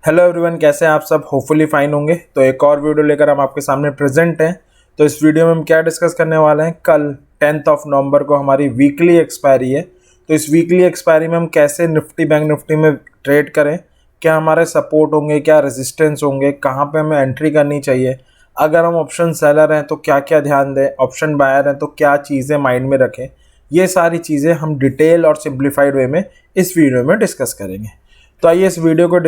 Hello everyone, कैसे हैं आप सब। होपफुली फाइन होंगे। तो एक और वीडियो लेकर हम आपके सामने प्रेजेंट हैं। तो इस वीडियो में हम क्या डिस्कस करने वाले हैं, कल 10 नवंबर को हमारी वीकली एक्सपायरी है। तो इस वीकली एक्सपायरी में हम कैसे निफ्टी बैंक निफ्टी में ट्रेड करें, क्या हमारे सपोर्ट होंगे, क्या रेजिस्टेंस होंगे, कहाँ पे हमें एंट्री करनी चाहिए, अगर हम ऑप्शन सेलर हैं तो क्या क्या ध्यान दें, ऑप्शन बायर हैं तो क्या चीज़ें माइंड में रखें, ये सारी चीज़ें हम डिटेल और सिंप्लीफाइड वे में इस वीडियो में डिस्कस करेंगे। तो आइए इस वीडियो को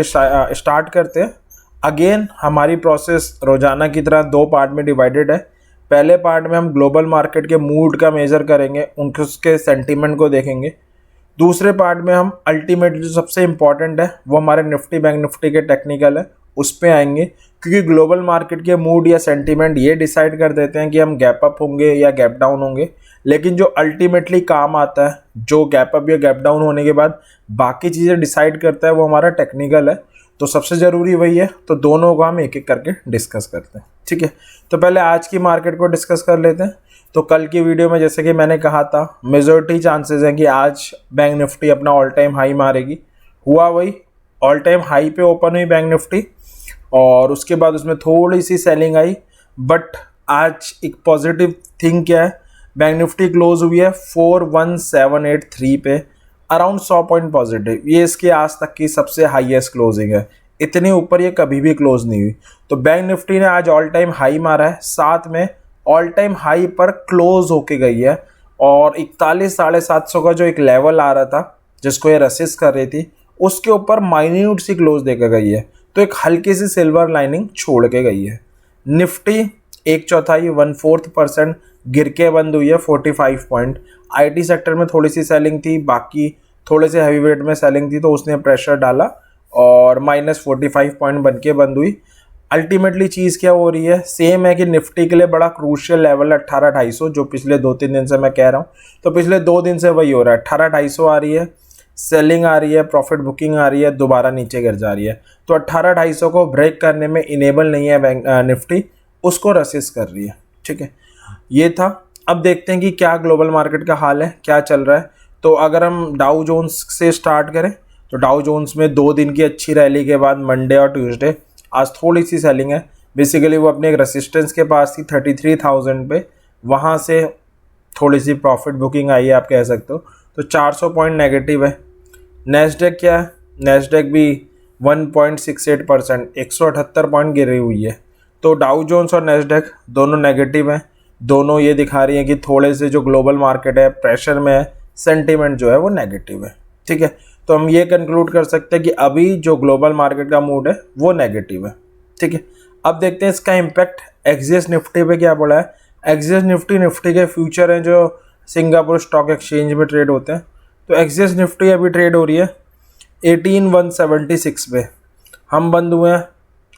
स्टार्ट करते हैं। अगेन हमारी प्रोसेस रोजाना की तरह दो पार्ट में डिवाइडेड है। पहले पार्ट में हम ग्लोबल मार्केट के मूड का मेजर करेंगे, उनके उसके सेंटीमेंट को देखेंगे। दूसरे पार्ट में हम अल्टीमेटली जो सबसे इंपॉर्टेंट है वो हमारे निफ्टी बैंक निफ्टी के टेक्निकल है, उस पर आएंगे। क्योंकि ग्लोबल मार्केट के मूड या सेंटीमेंट ये डिसाइड कर देते हैं कि हम गैप अप होंगे या गैप डाउन होंगे, लेकिन जो अल्टीमेटली काम आता है, जो गैप अप या गैप डाउन होने के बाद बाकी चीज़ें डिसाइड करता है, वो हमारा टेक्निकल है। तो सबसे ज़रूरी वही है। तो दोनों को हम एक एक करके डिस्कस करते हैं, ठीक है। तो पहले आज की मार्केट को डिस्कस कर लेते हैं। तो कल की वीडियो में जैसे कि मैंने कहा था, मेजॉरिटी चांसेस हैं कि आज बैंक निफ्टी अपना ऑल टाइम हाई मारेगी। हुआ वही, ऑल टाइम हाई पे ओपन हुई बैंक निफ्टी और उसके बाद उसमें थोड़ी सी सेलिंग आई। बट आज एक पॉजिटिव थिंग क्या है, बैंक निफ्टी क्लोज हुई है 41783 पे, अराउंड 100 पॉइंट पॉजिटिव। ये इसके आज तक की सबसे हाईएस्ट क्लोजिंग है। इतनी ऊपर ये कभी भी क्लोज नहीं हुई। तो बैंक निफ्टी ने आज ऑल टाइम हाई मारा है, साथ में ऑल टाइम हाई पर क्लोज होके गई है। और 41,750 का जो एक लेवल आ रहा था जिसको ये रेसिस्ट कर रही थी, उसके ऊपर माइन्यूट सी क्लोज देकर गई है। तो एक हल्की सी सिल्वर लाइनिंग छोड़ के गई है। निफ्टी 1/4 1/4% गिर के बंद हुई है 45 पॉइंट। आईटी सेक्टर में थोड़ी सी सेलिंग थी, बाकी थोड़े से हैवी वेट में सेलिंग थी, तो उसने प्रेशर डाला और -45 पॉइंट बन के बंद हुई। अल्टीमेटली चीज़ क्या हो रही है, सेम है कि निफ्टी के लिए बड़ा क्रूशियल लेवल है 18,250, जो पिछले 2-3 दिन से मैं कह रहा हूँ। तो पिछले 2 दिन से वही हो रहा है, 18,250 आ रही है, सेलिंग आ रही है, प्रॉफिट बुकिंग आ रही है, दोबारा नीचे गिर जा रही है। तो 18,250 को ब्रेक करने में इनेबल नहीं है बैंक निफ्टी, उसको रेसिस्ट कर रही है, ठीक है। ये था। अब देखते हैं कि क्या ग्लोबल मार्केट का हाल है, क्या चल रहा है। तो अगर हम डाउ जोन्स से स्टार्ट करें तो डाउ जोन्स में 2 दिन की अच्छी रैली के बाद मंडे और ट्यूसडे आज थोड़ी सी सेलिंग है। बेसिकली वो अपने एक रेसिस्टेंस के पास थी 33,000 पे, वहाँ से थोड़ी सी प्रॉफिट बुकिंग आई है, आप कह सकते हो। तो 400 पॉइंट नेगेटिव है। नेस्डेक क्या है, नेस्डेक भी 1.68%, 178 पॉइंट गिरी हुई है। तो डाउ जोन्स और नेस्डेक दोनों नेगेटिव हैं। दोनों ये दिखा रही हैं कि थोड़े से जो ग्लोबल मार्केट है प्रेशर में है, सेंटीमेंट जो है वो नेगेटिव है, ठीक है। तो हम ये कंक्लूड कर सकते हैं कि अभी जो ग्लोबल मार्केट का मूड है वो नेगेटिव है, ठीक है। अब देखते हैं इसका इम्पैक्ट एक्सिस निफ्टी पे क्या पड़ा है। एक्सिस निफ्टी के फ्यूचर हैं जो सिंगापुर स्टॉक एक्सचेंज में ट्रेड होते हैं। तो एक्सिस निफ्टी अभी ट्रेड हो रही है 18,176 पे, हम बंद हुए हैं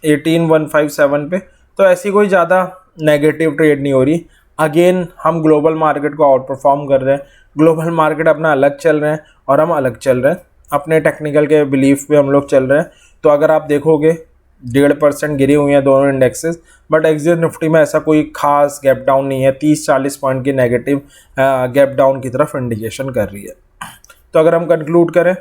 18,157 पे। तो ऐसी कोई ज़्यादा नेगेटिव ट्रेड नहीं हो रही। अगेन हम ग्लोबल मार्केट को आउट परफॉर्म कर रहे हैं। ग्लोबल मार्केट अपना अलग चल रहे हैं और हम अलग चल रहे हैं, अपने टेक्निकल के बिलीफ पे हम लोग चल रहे हैं। तो अगर आप देखोगे 1.5% गिरी हुई हैं दोनों इंडेक्सेस, बट एक्सिस निफ्टी में ऐसा कोई खास गैप डाउन नहीं है। 30-40 पॉइंट की नेगेटिव गैप डाउन की तरफ इंडिकेशन कर रही है। तो अगर हम कंक्लूड करें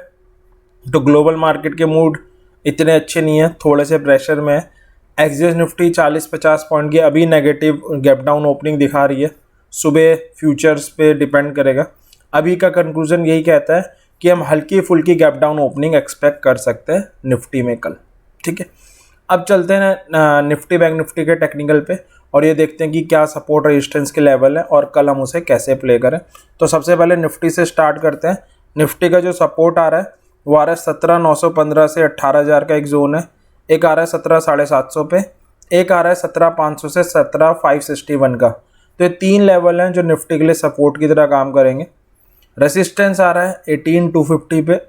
तो ग्लोबल मार्केट के मूड इतने अच्छे नहीं है, थोड़े से प्रेशर में है। एक्सिस निफ्टी 40-50 पॉइंट की अभी नेगेटिव गैप डाउन ओपनिंग दिखा रही है। सुबह फ्यूचर्स पे डिपेंड करेगा। अभी का कंक्लूजन यही कहता है कि हम हल्की फुल्की गैप डाउन ओपनिंग एक्सपेक्ट कर सकते हैं निफ्टी में कल, ठीक है। अब चलते हैं निफ्टी बैंक निफ्टी के टेक्निकल पे और ये देखते हैं कि क्या सपोर्ट रेजिस्टेंस के लेवल है और कल हम उसे कैसे प्ले करें। तो सबसे पहले निफ्टी से स्टार्ट करते हैं। निफ्टी का जो सपोर्ट आ रहा है वो आ रहा है 17,915 से 18,000 का एक जोन है। एक आ रहा है 17,750 पे, एक आ रहा है 17,500 से 17,561 का। तो ये 3 लेवल हैं जो निफ्टी के लिए सपोर्ट की तरह काम करेंगे। रेसिस्टेंस आ रहा है 18,250 पे,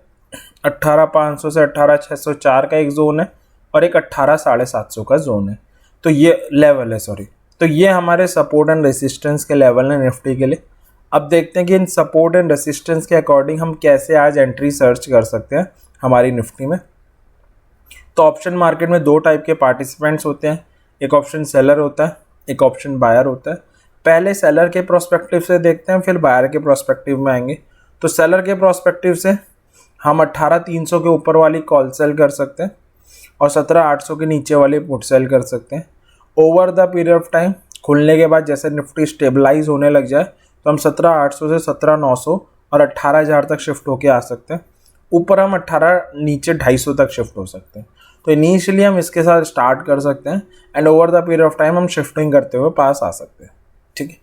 18,500 से 18,604 का एक जोन है और एक 18,750 का जोन है। तो ये लेवल है, सॉरी। तो ये हमारे सपोर्ट एंड रेसिस्टेंस के लेवल हैं निफ्टी के लिए। अब देखते हैं कि इन सपोर्ट एंड रेसिस्टेंस के अकॉर्डिंग हम कैसे आज एंट्री सर्च कर सकते हैं हमारी निफ्टी में। तो ऑप्शन मार्केट में 2 टाइप के पार्टिसिपेंट्स होते हैं, एक ऑप्शन सेलर होता है, एक ऑप्शन बायर होता है। पहले सेलर के प्रोस्पेक्टिव से देखते हैं, फिर बायर के प्रोस्पेक्टिव में आएंगे। तो सेलर के प्रोस्पेक्टिव से हम 18,300 के ऊपर वाली कॉल सेल कर सकते हैं। और 17,800 के नीचे वाले पुट सेल कर सकते हैं। Over the period of time खुलने के बाद जैसे निफ्टी स्टेबलाइज होने लग जाए तो हम 17,800 से 17,900 और 18,000 तक शिफ्ट होके आ सकते हैं। ऊपर हम 18 नीचे 250 तक शिफ्ट हो सकते हैं। तो इनिशियली हम इसके साथ स्टार्ट कर सकते हैं and over the period of time हम शिफ्टिंग करते हुए पास आ सकते हैं। ठीक है,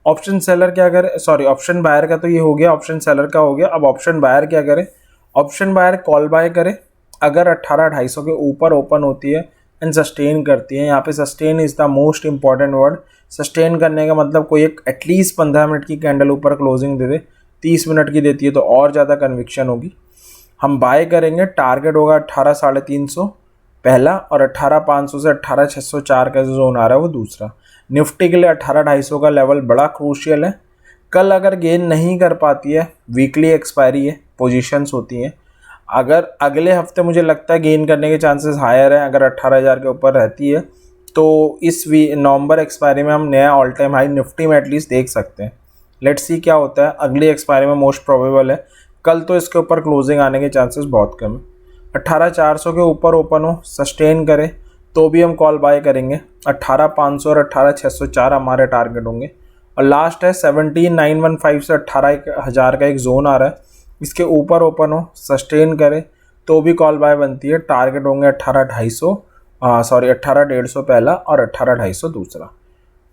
ऑप्शन सेलर क्या करे, सॉरी ऑप्शन बायर का तो ये हो गया, ऑप्शन सेलर का हो गया। अब ऑप्शन बायर क्या करे, ऑप्शन बायर कॉल बाय करे अगर 18,250 के ऊपर ओपन होती है एंड सस्टेन करती है। यहाँ पे sustain is the most important word. Sustain करने का मतलब कोई एक एटलीस्ट 15 मिनट की कैंडल ऊपर क्लोजिंग दे दे, 30 मिनट की देती है तो और ज़्यादा कन्विक्शन होगी। हम बाय करेंगे, टारगेट होगा 18,350 पहला और 18,500 से 18,604 का जो जोन आ रहा है वो दूसरा। निफ्टी के लिए 18,250 का लेवल बड़ा क्रूशियल है। कल अगर गेन नहीं कर पाती है, वीकली एक्सपायरी है, पोजीशंस होती हैं, अगर अगले हफ्ते मुझे लगता है गेन करने के चांसेस हायर हैं। अगर 18,000 के ऊपर रहती है तो इस नवंबर एक्सपायरी में हम नया ऑल टाइम हाई निफ्टी में एटलीस्ट देख सकते हैं। लेट्स सी क्या होता है, अगली एक्सपायरी में मोस्ट प्रोबेबल है। कल तो इसके ऊपर क्लोजिंग आने के चांसेस बहुत कम है। 18,400 के ऊपर ओपन हो, सस्टेन करे तो भी हम कॉल बाय करेंगे। 18,500 और 18,604 हमारे टारगेट होंगे। और लास्ट है 17,915 से 18,000 का एक जोन आ रहा है, इसके ऊपर ओपन हो, सस्टेन करे तो भी कॉल बाय बनती है। टारगेट होंगे 18,150 पहला और 18,250 दूसरा।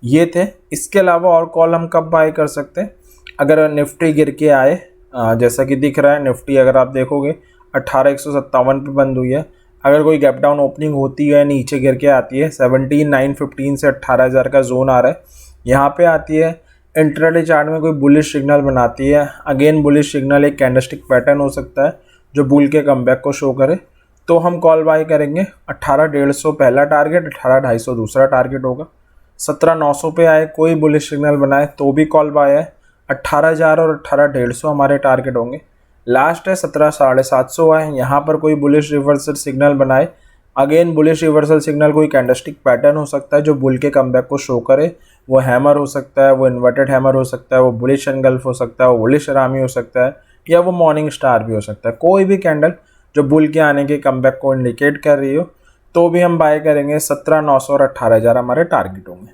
ये थे। इसके अलावा और कॉल हम कब बाय कर सकते हैं, अगर निफ्टी गिर के आए, जैसा कि दिख रहा है निफ्टी अगर आप देखोगे 18,157 पे बंद हुई है। अगर कोई गैप डाउन ओपनिंग होती है, नीचे गिर के आती है, 17,915 से 18,000 का जोन आ रहा है, यहाँ पे आती है, इंट्राडे चार्ट में कोई बुलिश सिग्नल बनाती है। अगेन बुलिश सिग्नल एक कैंडलस्टिक पैटर्न हो सकता है जो बुल के कमबैक को शो करे, तो हम कॉल बाय करेंगे। 18,150 पहला टारगेट, 18,250 दूसरा टारगेट होगा। 17,900 पे आए, कोई बुलिश सिग्नल बनाए तो भी कॉल बाय है। 18,000 और 18,150 हमारे टारगेट होंगे। लास्ट है 17,750 आए, यहाँ पर कोई बुलिश रिवर्सल सिग्नल बनाए, अगेन बुलिश रिवर्सल सिग्नल कोई कैंडलस्टिक पैटर्न हो सकता है जो बुल के कमबैक को शो करे। वो हैमर हो सकता है, वो इन्वर्टेड हैमर हो सकता है, वो बुलिश एनगल्फ हो सकता है, वो बुलिश रामी हो सकता है, या वो मॉर्निंग स्टार भी हो सकता है। कोई भी कैंडल जो बुल के आने के कमबैक को इंडिकेट कर रही हो तो भी हम बाय करेंगे। 17,900 और 18,000 हमारे टारगेट होंगे।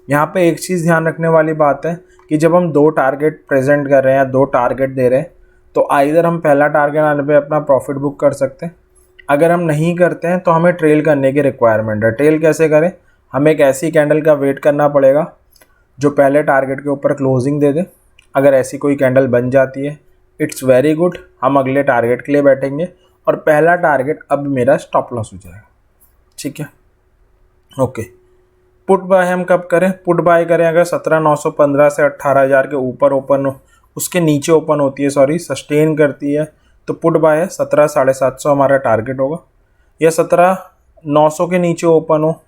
यहाँ पे एक चीज़ ध्यान रखने वाली बात है कि जब हम दो टारगेट प्रेजेंट कर रहे हैं, दो टारगेट दे रहे हैं, तो आइदर हम पहला टारगेट आने पे अपना प्रॉफिट बुक कर सकते हैं। अगर हम नहीं करते हैं तो हमें ट्रेल करने की रिक्वायरमेंट है। ट्रेल कैसे करें, हमें एक ऐसी कैंडल का वेट करना पड़ेगा जो पहले टारगेट के ऊपर क्लोजिंग दे दे। अगर ऐसी कोई कैंडल बन जाती है, इट्स वेरी गुड, हम अगले टारगेट के लिए बैठेंगे और पहला टारगेट अब मेरा स्टॉप लॉस हो जाएगा। ठीक है, ओके। पुट बाय हम कब करें, पुट बाय करें अगर 17,915 से 18,000 के ऊपर ओपन हो, उसके नीचे ओपन होती है, सॉरी सस्टेन करती है, तो पुट बाय है 17,750 हमारा टारगेट होगा। या 17,900 के नीचे ओपन हो,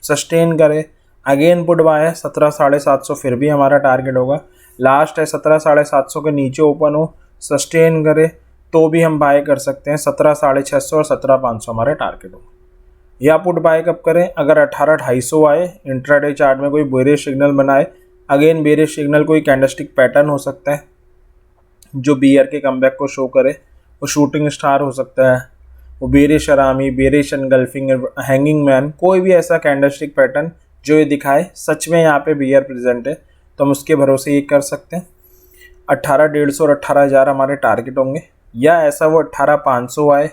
सस्टेन करे, अगेन पुट बाय है 17,750, फिर भी हमारा टारगेट होगा। लास्ट है 17,750 के नीचे ओपन हो, सस्टेन करे तो भी हम बाय कर सकते हैं। 17,650 और 17,500 हमारे टारगेट होगा। या पुट बाय कब करें, अगर 18,250 आए, इंट्राडे चार्ट में कोई बेरिश सिग्नल बनाए, अगेन बेरिश सिग्नल कोई कैंडलस्टिक पैटर्न हो सकता है जो बियर के कमबैक को शो करे, वो शूटिंग स्टार हो सकता है, वो बेरिश अरामी, बेरिश एनगल्फिंग, हैंगिंग मैन, कोई भी ऐसा कैंडलस्टिक पैटर्न जो ये दिखाए सच में यहाँ पे बियर प्रेजेंट है, तो हम उसके भरोसे ये कर सकते हैं। 18,150 और 18,000 हमारे टारगेट होंगे। या ऐसा वो 18,500 आए,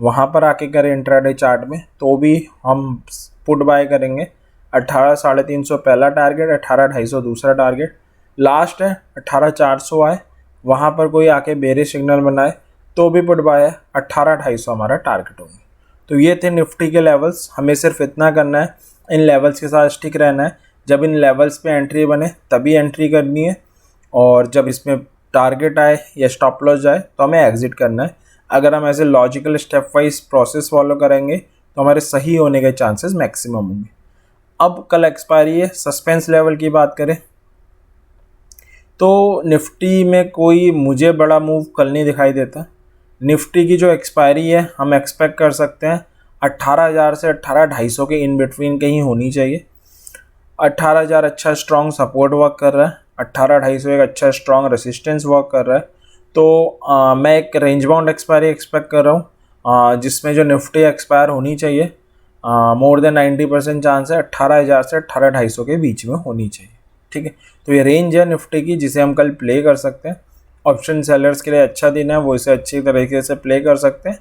वहाँ पर आके करें इंट्राडे चार्ट में, तो भी हम पुट बाय करेंगे। 18,350 पहला टारगेट, 18,250 दूसरा टारगेट। लास्ट है 18,400 आए, वहाँ पर कोई आके बेरिश सिग्नल बनाए तो भी पुट बाय है। 18,250 हमारा टारगेट होंगे। तो ये थे निफ्टी के लेवल्स। हमें सिर्फ इतना करना है, इन लेवल्स के साथ स्टिक रहना है। जब इन लेवल्स पे एंट्री बने तभी एंट्री करनी है, और जब इसमें टारगेट आए या स्टॉप लॉस जाए तो हमें एग्जिट करना है। अगर हम ऐसे logical step wise process follow करेंगे तो हमारे सही होने के चांसेस मैक्सिमम होंगे। अब कल एक्सपायरी है, सस्पेंस लेवल की बात करें तो निफ्टी में कोई मुझे बड़ा मूव कल नहीं दिखाई देता। निफ्टी की जो एक्सपायरी है हम एक्सपेक्ट कर सकते हैं 18,000 से 18,250 के इन बिटवीन कहीं होनी चाहिए। 18,000 अच्छा स्ट्रॉन्ग सपोर्ट वर्क कर रहा है, 18,250 एक अच्छा स्ट्रॉन्ग रेसिस्टेंस वर्क कर रहा है। तो मैं एक रेंज बाउंड एक्सपायरी एक्सपेक्ट कर रहा हूँ जिसमें जो निफ्टी एक्सपायर होनी चाहिए मोर देन 90% चांस है 18,000 से 18,250 के बीच में होनी चाहिए। ठीक है, तो ये रेंज है निफ्टी की जिसे हम कल प्ले कर सकते हैं। ऑप्शन सेलर्स के लिए अच्छा दिन है, वो इसे अच्छी तरीके से प्ले कर सकते हैं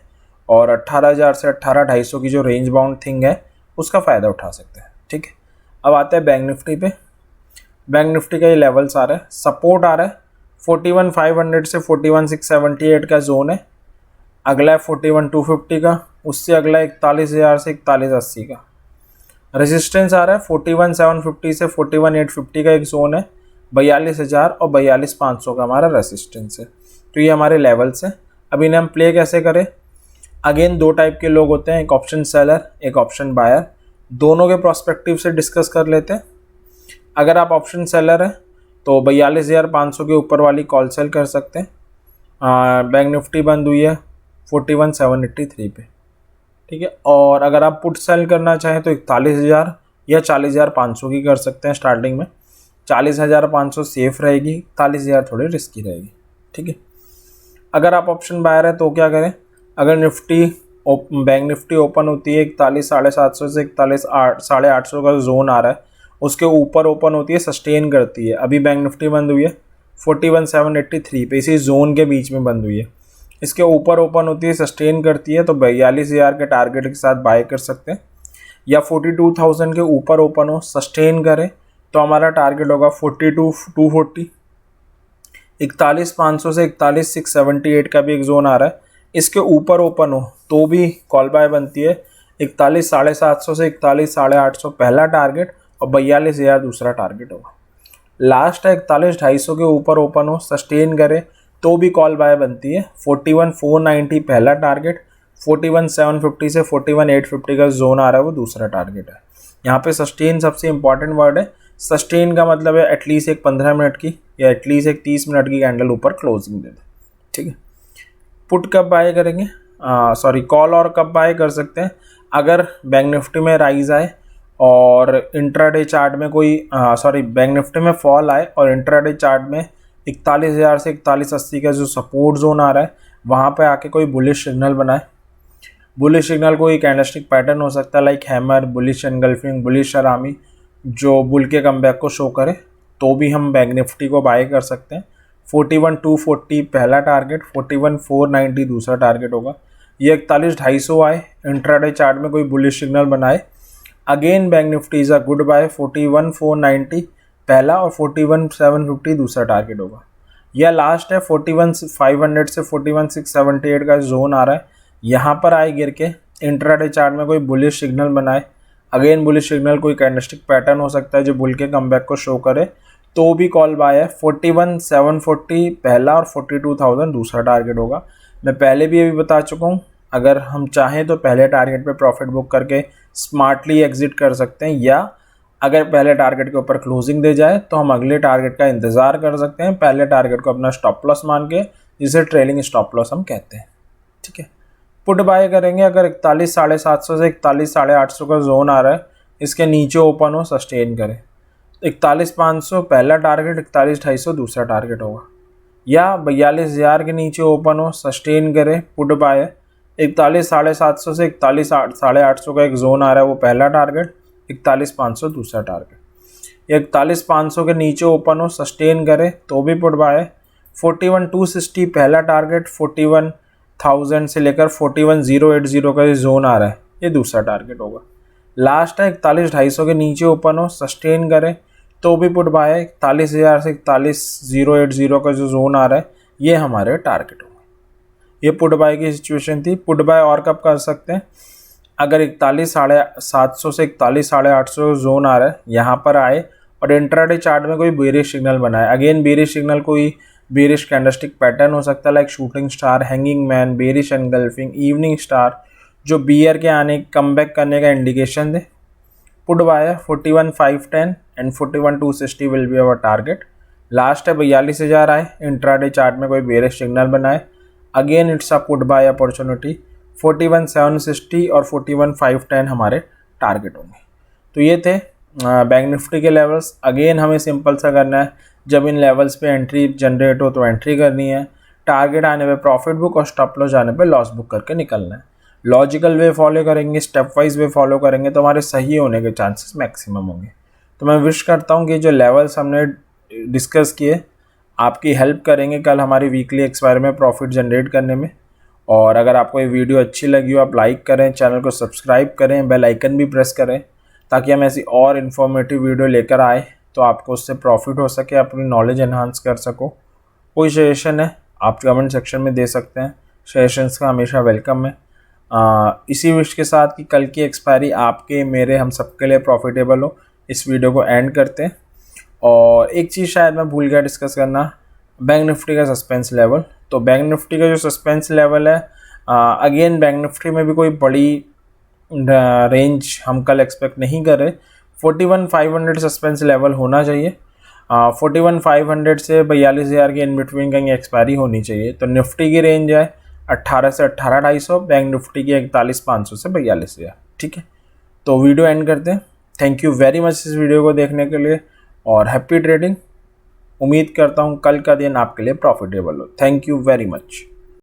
और 18,000 से 18,250 की जो रेंज बाउंड थिंग है उसका फ़ायदा उठा सकते हैं। ठीक है, अब आते हैं बैंक निफ्टी पे। बैंक निफ्टी का ये लेवल्स आ रहा है, सपोर्ट आ रहा है 41,500 से 41,678 का जोन है। अगला है 41,250 का, उससे अगला 41,000 से 41,80 का। रेजिस्टेंस आ रहा है 41,750 से 41,850 का एक जोन है। 42,000 और 42,500 का हमारा रेजिस्टेंस है। तो ये हमारे लेवल्स हैं। अब इन्हें हम प्ले कैसे करें? अगेन दो टाइप के लोग होते हैं, एक ऑप्शन सेलर, एक ऑप्शन बायर। दोनों के प्रोस्पेक्टिव से डिस्कस कर लेते हैं। अगर आप ऑप्शन सेलर हैं तो 42,500 के ऊपर वाली कॉल सेल कर सकते हैं। बैंक निफ्टी बंद हुई है 41,783 पे। ठीक है, और अगर आप पुट सेल करना चाहें तो 41,000 या 40,500 की कर सकते हैं स्टार्टिंग में। 40,500 सेफ रहेगी, 41,000 थोड़ी रिस्की रहेगी। ठीक है, अगर आप ऑप्शन बायर है तो क्या करें? अगर बैंक निफ्टी ओपन होती है 41,750 से 41,850 का जोन आ रहा है, उसके ऊपर ओपन होती है, सस्टेन करती है। अभी बैंक निफ्टी बंद हुई है 41,783 पे, इसी जोन के बीच में बंद हुई है। इसके ऊपर ओपन होती है, सस्टेन करती है, तो 42,000 के टारगेट के साथ बाय कर सकते हैं। या 42,000 के ऊपर ओपन हो, सस्टेन करे, तो हमारा टारगेट होगा 42,240। 41,500 से 41,678 का भी एक जोन आ रहा है, इसके ऊपर ओपन हो तो भी कॉल बाय बनती है। 41,750 से 41,850 पहला टारगेट और 42,000 दूसरा टारगेट होगा। लास्ट है 41,250 के ऊपर ओपन हो, सस्टेन करे, तो भी कॉल बाय बनती है। 41,490 पहला टारगेट, 41,750 से 41,850 का जोन आ रहा है, वो दूसरा टारगेट है। यहाँ पे सस्टेन सबसे इंपॉर्टेंट वर्ड है। सस्टेन का मतलब है एटलीस्ट एक 15 मिनट की या एटलीस्ट एक 30 मिनट की कैंडल ऊपर क्लोजिंग दे दे। ठीक है, पुट कब बाय करेंगे? कॉल और कब बाय कर सकते हैं? अगर बैंक निफ्टी में राइज आए और इंट्राडे चार्ट में बैंक निफ्टी में फॉल आए और इंट्राडे चार्ट में 41,000 से 41,80 का जो सपोर्ट जोन आ रहा है वहाँ पे आके कोई बुलिश सिग्नल बनाए। बुलिश सिग्नल कोई कैंडलस्टिक पैटर्न हो सकता है, like hammer, bullish engulfing, bullish सलामी, जो बुल के कमबैक को शो करे, तो भी हम बैंक निफ्टी को बाय कर सकते हैं। 41,240 पहला टारगेट, 41,490 दूसरा टारगेट होगा। ये 41,250 आए, इंट्राडे चार्ट में कोई बुलिश सिग्नल बनाए, again Bank Nifty is a good buy. 41,490 पहला और 41,750 दूसरा टारगेट होगा। यह लास्ट है 41,500 से 41,678 का जोन आ रहा है, यहाँ पर आए गिर के इंट्राडे चार्ट में कोई बुलिश सिग्नल बनाए, अगेन बुलिश सिग्नल कोई कैंडलस्टिक पैटर्न हो सकता है जो बुल के कमबैक को शो करे, तो भी कॉल बाय है। 41,740 पहला और 42,000 दूसरा टारगेट होगा। मैं पहले भी अभी बता चुका हूँ, अगर हम चाहें तो पहले टारगेट पे प्रॉफिट बुक करके स्मार्टली एग्जिट कर सकते हैं, या अगर पहले टारगेट के ऊपर क्लोजिंग दे जाए तो हम अगले टारगेट का इंतज़ार कर सकते हैं, पहले टारगेट को अपना स्टॉप लॉस मान के, जिसे ट्रेलिंग स्टॉप लॉस हम कहते हैं। ठीक है, पुट बाय करेंगे अगर 41,750 से 41,850 का जोन आ रहा है, इसके नीचे ओपन हो, सस्टेन करे, 41,500 पहला टारगेट, 41,250 दूसरा टारगेट होगा। या 42,000 के नीचे ओपन हो, सस्टेन करे, पुट बाय। 41,750 से 41,850 का एक जोन आ रहा है, वो पहला टारगेट, 41,500 दूसरा टारगेट। 41,500 के नीचे ओपन हो, सस्टेन करे, तो भी पुट बाय। 41,260 पहला टारगेट, 41,000 से लेकर 41,080 का जोन आ रहा है, ये दूसरा टारगेट होगा। लास्ट है 41,250 के नीचे ओपन हो, सस्टेन करें, तो भी पुट बाय है। 41,000 से 41,080 का जो जोन आ रहा है, ये हमारे टारगेट होंगे। ये पुट बाय की सिचुएशन थी। पुट बाय और कब कर सकते हैं? अगर 41,750 से 41,850 जोन आ रहा है, यहाँ पर आए और इंट्राडे चार्ट में कोई बेरिश सिग्नल बनाए, अगेन बेरिश सिग्नल कोई बेरिश कैंडलस्टिक पैटर्न हो सकता है, like shooting star, hanging man, bearish engulfing, evening star, जो बियर के आने कमबैक करने का इंडिकेशन दे, पुट बाय है। 41,510 and 41,260 will be our target. Last है 42,000 आए, इंट्राडे चार्ट में कोई बेरिश सिग्नल बनाए, again it's a put buy opportunity. 41,760 और 41,510 हमारे टारगेट होंगे। तो ये थे बैंक निफ्टी के लेवल्स। अगेन हमें सिंपल सा करना है, जब इन लेवल्स पे एंट्री जनरेट हो तो एंट्री करनी है, टारगेट आने पे प्रॉफिट बुक और स्टॉप लॉस आने पे लॉस बुक करके निकलना है। लॉजिकल वे फॉलो करेंगे, स्टेप वाइज वे फॉलो करेंगे तो हमारे सही होने के चांसेस मैक्सिमम होंगे। तो मैं विश करता हूँ कि जो लेवल्स हमने डिस्कस किए आपकी हेल्प करेंगे कल हमारी वीकली एक्सपायरी में प्रॉफिट जनरेट करने में। और अगर आपको ये वीडियो अच्छी लगी हो आप लाइक करें, चैनल को सब्सक्राइब करें, बेल आइकन भी प्रेस करें ताकि हम ऐसी और इन्फॉर्मेटिव वीडियो लेकर आए तो आपको उससे प्रॉफिट हो सके, अपनी नॉलेज एनहांस कर सको। कोई सजेशन है आप कमेंट सेक्शन में दे सकते हैं, सजेशंस का हमेशा वेलकम है। इसी विश के साथ कि कल की एक्सपायरी आपके मेरे हम सबके लिए प्रॉफिटेबल हो, इस वीडियो को एंड करते हैं। और एक चीज़ शायद मैं भूल गया डिस्कस करना, बैंक निफ्टी का सस्पेंस लेवल। तो बैंक निफ्टी का जो सस्पेंस लेवल है, अगेन बैंक निफ्टी में भी कोई बड़ी रेंज हम कल एक्सपेक्ट नहीं कर रहे। 41,500 सस्पेंस लेवल होना चाहिए। 41,500 से 42,000 के इन बिटवीन कहीं एक्सपायरी होनी चाहिए। तो निफ्टी की रेंज है 18 से 18,250, बैंक निफ्टी की 41,500 से 42,000। ठीक है, तो वीडियो एंड करते हैं। थैंक यू वेरी मच इस वीडियो को देखने के लिए और हैप्पी ट्रेडिंग। उम्मीद करता हूँ कल का दिन आपके लिए प्रॉफिटेबल हो। Thank you very much.